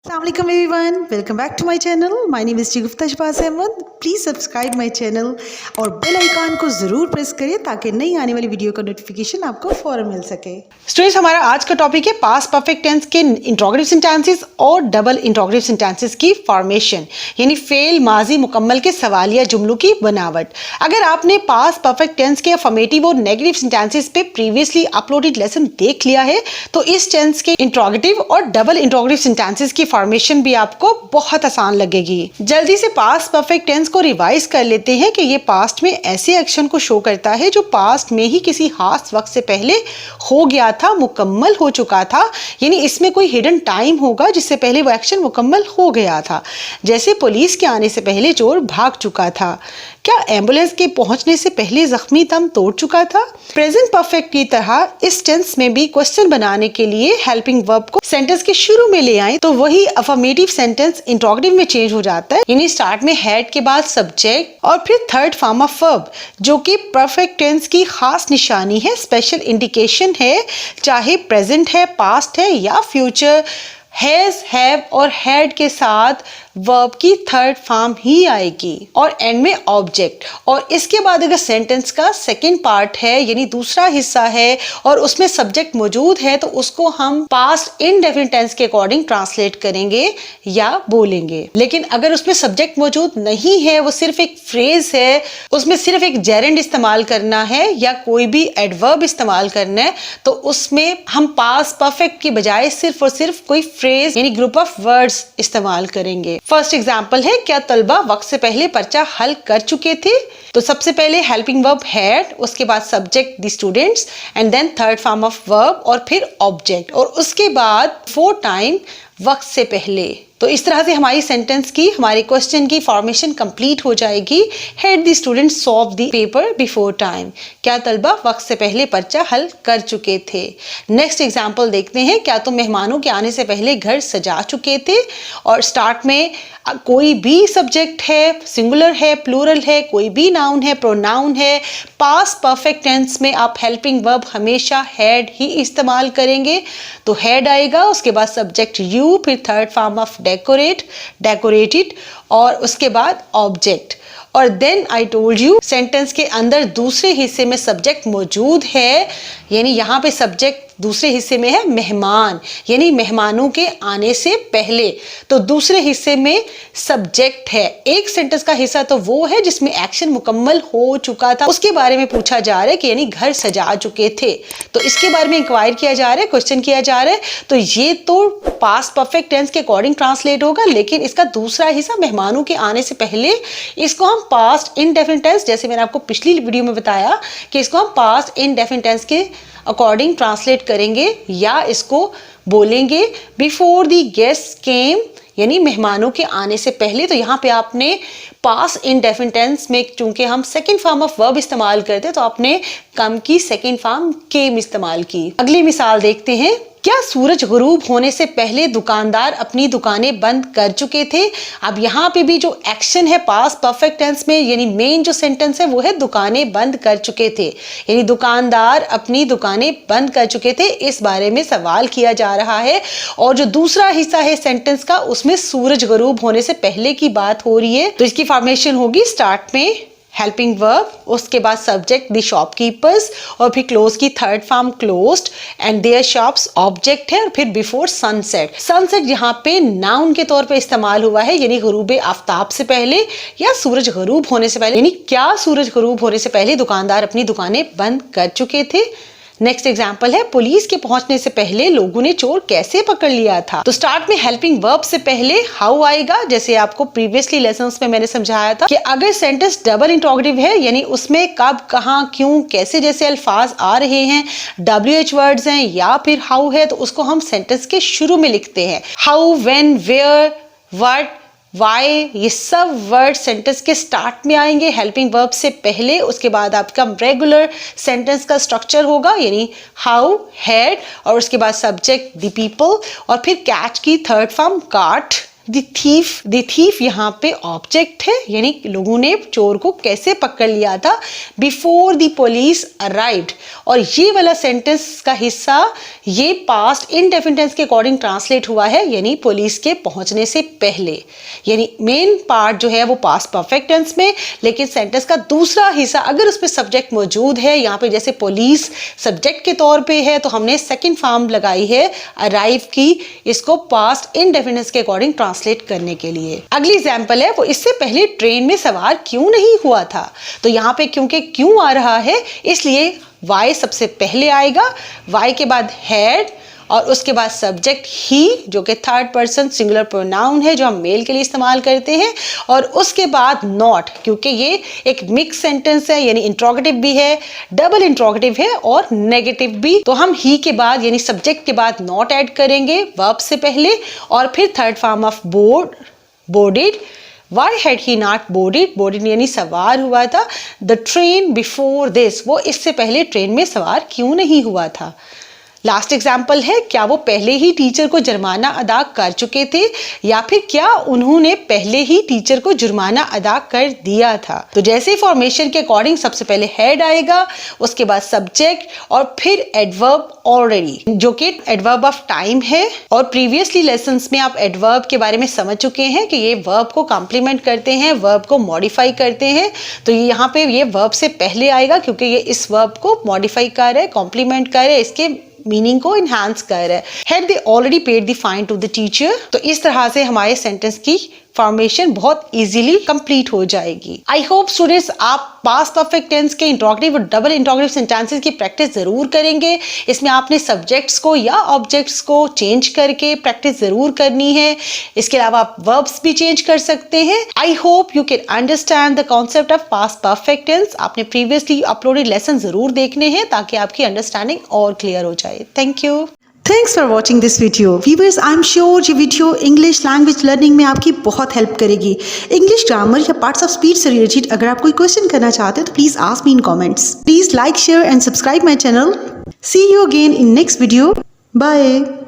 Assalamualaikum everyone, welcome back to my channel. My name is Gupta Shahbaz Ahmed. Please subscribe my channel और bell icon को ज़रूर press करिए ताकि नई आने वाली वीडियो का नोटिफिकेशन आपको फौरन मिल सके। स्टूडेंट्स, हमारा आज का टॉपिक है पास्ट परफेक्ट टेंस के इंट्रोगेटिव सेंटेंसेस और डबल इंट्रोगेटिव सेंटेंसेस की फॉर्मेशन, यानी फेल, माजी, मुकम्मल के सवालिया जुमलों की बनावट। अगर आपने पास्ट परफेक्ट टेंस के अफर्मेटिव और नेगेटिव सेंटेंसेस पे प्रीवियसली अपलोडेड लेसन देख लिया है तो इस टेंस के इंट्रोगेटिव और डबल इंट्रोगेटिव सेंटेंसेस की फॉर्मेशन भी आपको बहुत आसान लगेगी। जल्दी से पास्ट परफेक्ट टेंस को रिवाइज कर लेते हैं कि ये पास्ट में ऐसे एक्शन को शो करता है जो पास्ट में ही किसी खास वक्त से पहले हो गया था, मुकम्मल हो चुका था, यानी इसमें कोई हिडन टाइम होगा जिससे पहले वो एक्शन मुकम्मल हो गया था। जैसे पुलिस के आने से पहले चोर भाग चुका था, क्या एम्बुलेंस के पहुंचने से पहले जख्मी दम तोड़ चुका था। प्रेजेंट परफेक्ट की तरह इस टेंस में भी क्वेश्चन बनाने के लिए हेल्पिंग वर्ब को सेंटेंस के शुरू में ले आए तो वही अफर्मेटिव सेंटेंस इंट्रोगेटिव में चेंज हो जाता है, यानी स्टार्ट में हेड के बाद सब्जेक्ट और फिर थर्ड फॉर्म ऑफ वर्ब, जो कि परफेक्ट टेंस की खास निशानी है, स्पेशल इंडिकेशन है, चाहे प्रेजेंट है, पास्ट है या फ्यूचर। हैज, हैव और हैड के साथ वर्ब की थर्ड फॉर्म ही आएगी और एंड में ऑब्जेक्ट। और इसके बाद अगर सेंटेंस का सेकंड पार्ट है, यानी दूसरा हिस्सा है और उसमें सब्जेक्ट मौजूद है, तो उसको हम पास्ट इंडेफिनिट टेंस के अकॉर्डिंग ट्रांसलेट करेंगे या बोलेंगे। लेकिन अगर उसमें सब्जेक्ट मौजूद नहीं है, वो सिर्फ एक फ्रेज है, उसमें सिर्फ एक जेरेंड इस्तेमाल करना है या कोई भी एडवर्ब इस्तेमाल करना है, तो उसमें हम पास्ट परफेक्ट की बजाय सिर्फ और सिर्फ कोई फ्रेज यानी ग्रुप ऑफ वर्ड्स इस्तेमाल करेंगे। फर्स्ट एग्जांपल है, क्या तलबा वक्त से पहले पर्चा हल कर चुके थे। तो सबसे पहले हेल्पिंग वर्ब हैड, उसके बाद subject the students and then third form of verb और फिर ऑब्जेक्ट और उसके बाद फोर टाइम वक्त से पहले। तो इस तरह से हमारी सेंटेंस की, हमारे क्वेश्चन की फॉर्मेशन कंप्लीट हो जाएगी। Had the student solve the paper before time, क्या तलबा वक्त से पहले पर्चा हल कर चुके थे। नेक्स्ट एग्जांपल देखते हैं, क्या तुम मेहमानों के आने से पहले घर सजा चुके थे। और स्टार्ट में कोई भी सब्जेक्ट है, सिंगुलर है, प्लूरल है, कोई भी नाउन है, प्रोनाउन है, पास्ट परफेक्ट टेंस में आप हेल्पिंग वर्ब हमेशा हैड ही इस्तेमाल करेंगे। तो हैड आएगा, उसके बाद सब्जेक्ट यू, फिर third form of decorate, decorated और उसके बाद ऑब्जेक्ट। और then I told you, sentence के अंदर दूसरे हिस्से में सब्जेक्ट मौजूद है, यानी यहाँ पे सब्जेक्ट दूसरे हिस्से में है मेहमान, यानी मेहमानों के आने से पहले। तो दूसरे हिस्से में सब्जेक्ट है। एक सेंटेंस का हिस्सा तो वो है जिसमें एक्शन मुकम्मल हो चुका था, उसके बारे में पूछा जा रहा है कि यानी घर सजा चुके थे, तो इसके बारे में इंक्वायर किया जा रहा है, क्वेश्चन किया जा रहा है। तो ये तो पास्ट परफेक्ट टेंस के अकॉर्डिंग ट्रांसलेट होगा, लेकिन इसका दूसरा हिस्सा मेहमानों के आने से पहले, इसको हम पास्ट इनडेफिनिट टेंस, जैसे मैंने आपको पिछली वीडियो में बताया कि इसको हम पास्ट इनडेफिनिट टेंस के अकॉर्डिंग ट्रांसलेट करेंगे या इसको बोलेंगे बिफोर द गेस्ट केम, यानी मेहमानों के आने से पहले। तो यहाँ पे आपने पास्ट इनडेफिनिट टेंस में चूंकि हम सेकंड फॉर्म ऑफ वर्ब इस्तेमाल करते हैं तो आपने कम की सेकंड फॉर्म केम इस्तेमाल की। अगली मिसाल देखते हैं, क्या सूरज गुरूब होने से पहले दुकानदार अपनी दुकानें बंद कर चुके थे। अब यहाँ पे भी जो एक्शन है पास्ट परफेक्ट टेंस में, यानी मेन जो सेंटेंस है वो है दुकानें बंद कर चुके थे, यानी दुकानदार अपनी दुकानें बंद कर चुके थे, इस बारे में सवाल किया जा रहा है। और जो दूसरा हिस्सा है सेंटेंस का, उसमें सूरज गुरूब होने से पहले की बात हो रही है। तो इसकी फॉर्मेशन होगी स्टार्ट में हेल्पिंग वर्ब, उसके बाद सब्जेक्ट द शॉपकीपर्स और फिर क्लोज की third form closed and their shops object है और फिर बिफोर सनसेट। सनसेट यहाँ पे नाउन के तौर पे इस्तेमाल हुआ है, यानी गुरूब आफ्ताब से पहले या सूरज गुरूब होने से पहले, यानी क्या सूरज गुरूब होने से पहले दुकानदार अपनी दुकानें बंद कर चुके थे। नेक्स्ट एग्जाम्पल है, पुलिस के पहुंचने से पहले लोगों ने चोर कैसे पकड़ लिया था। तो स्टार्ट में हेल्पिंग वर्ब से पहले हाउ आएगा, जैसे आपको प्रीवियसली लेसन्स में मैंने समझाया था कि अगर सेंटेंस डबल इंट्रोगेटिव है, यानी उसमें कब, कहाँ, क्यों, कैसे जैसे अल्फाज आ रहे हैं, WH वर्ड्स हैं या फिर हाउ है, तो उसको हम सेंटेंस के शुरू में लिखते हैं। How, when, where, what, why, ये सब वर्ड सेंटेंस के स्टार्ट में आएंगे हेल्पिंग वर्ब से पहले। उसके बाद आपका रेगुलर सेंटेंस का स्ट्रक्चर होगा, यानी हाउ, हैड और उसके बाद सब्जेक्ट द पीपल और फिर कैच की थर्ड फॉर्म काट द थीफ यहाँ पे ऑब्जेक्ट है, यानी लोगों ने चोर को कैसे पकड़ लिया था, बिफोर द पुलिस अराइव्ड। और ये वाला सेंटेंस का हिस्सा ये पास्ट इंडेफिनिट टेंस के अकॉर्डिंग ट्रांसलेट हुआ है, यानी पुलिस के पहुंचने से पहले। यानी मेन पार्ट जो है वो पास्ट परफेक्ट टेंस में, लेकिन सेंटेंस का दूसरा हिस्सा अगर उसमें सब्जेक्ट मौजूद है, यहाँ पे जैसे पुलिस सब्जेक्ट के तौर पे है, तो हमने सेकंड फॉर्म लगाई है अराइव की, इसको पास्ट इंडेफिनिट के अकॉर्डिंग ट्रांसलेट करने के लिए। अगली एग्जांपल है, वो इससे पहले ट्रेन में सवार क्यों नहीं हुआ था। तो यहाँ पे क्योंकि क्यों आ रहा है, इसलिए वाई सबसे पहले आएगा, वाई के बाद हैड और उसके बाद सब्जेक्ट ही, जो कि थर्ड पर्सन सिंगुलर प्रोनाउन है जो हम मेल के लिए इस्तेमाल करते हैं, और उसके बाद नॉट, क्योंकि ये एक मिक्स सेंटेंस है, यानी इंट्रोगेटिव भी है, डबल इंट्रोगेटिव है और नेगेटिव भी। तो हम ही के बाद यानी सब्जेक्ट के बाद नॉट ऐड करेंगे वर्ब से पहले, और फिर third form of boarded. Why had he not boarded यानी सवार हुआ था the train before this, वो इससे पहले ट्रेन में सवार क्यों नहीं हुआ था। लास्ट एग्जाम्पल है, क्या वो पहले ही टीचर को जुर्माना अदा कर चुके थे, या फिर क्या उन्होंने पहले ही टीचर को जुर्माना अदा कर दिया था। तो जैसे फॉर्मेशन के अकॉर्डिंग सबसे पहले हेड आएगा, उसके बाद सब्जेक्ट और फिर एडवर्ब ऑलरेडी, जो कि एडवर्ब ऑफ टाइम है। और प्रीवियसली लेसन्स में आप एडवर्ब के बारे में समझ चुके हैं कि ये वर्ब को कॉम्प्लीमेंट करते हैं, वर्ब को मॉडिफाई करते हैं। तो ये यहाँ पे ये वर्ब से पहले आएगा, क्योंकि ये इस वर्ब को मॉडिफाई कर रहा है, कॉम्प्लीमेंट कर रहा है, इसके मीनिंग को इनहांस कर रहा है। Had they already paid the fine to the teacher. तो इस तरह से हमारे सेंटेंस की फॉर्मेशन बहुत इजीली कंप्लीट हो जाएगी। आई होप स्टूडेंट्स आप पास्ट परफेक्ट टेंस के इंट्रोगेटिव और डबल इंट्रोगेटिव सेंटेंसेस की प्रैक्टिस जरूर करेंगे। इसमें आपने सब्जेक्ट्स को या ऑब्जेक्ट्स को चेंज करके प्रैक्टिस जरूर करनी है। इसके अलावा आप वर्ब्स भी चेंज कर सकते हैं। I hope you can understand the concept of past perfect tense. आपने प्रीवियसली अपलोडेड लेसन जरूर देखने हैं ताकि आपकी अंडरस्टैंडिंग और क्लियर हो जाए। Thank you. Thanks for watching this video. Viewers, I am sure ये वीडियो इंग्लिश लैंग्वेज लर्निंग में आपकी बहुत हेल्प करेगी। इंग्लिश ग्रामर या पार्ट्स ऑफ स्पीच से रिलेटेड अगर आप कोई क्वेश्चन करना चाहते हो तो please ask me in comments. Please like, share and subscribe my channel. See you again in next video. Bye.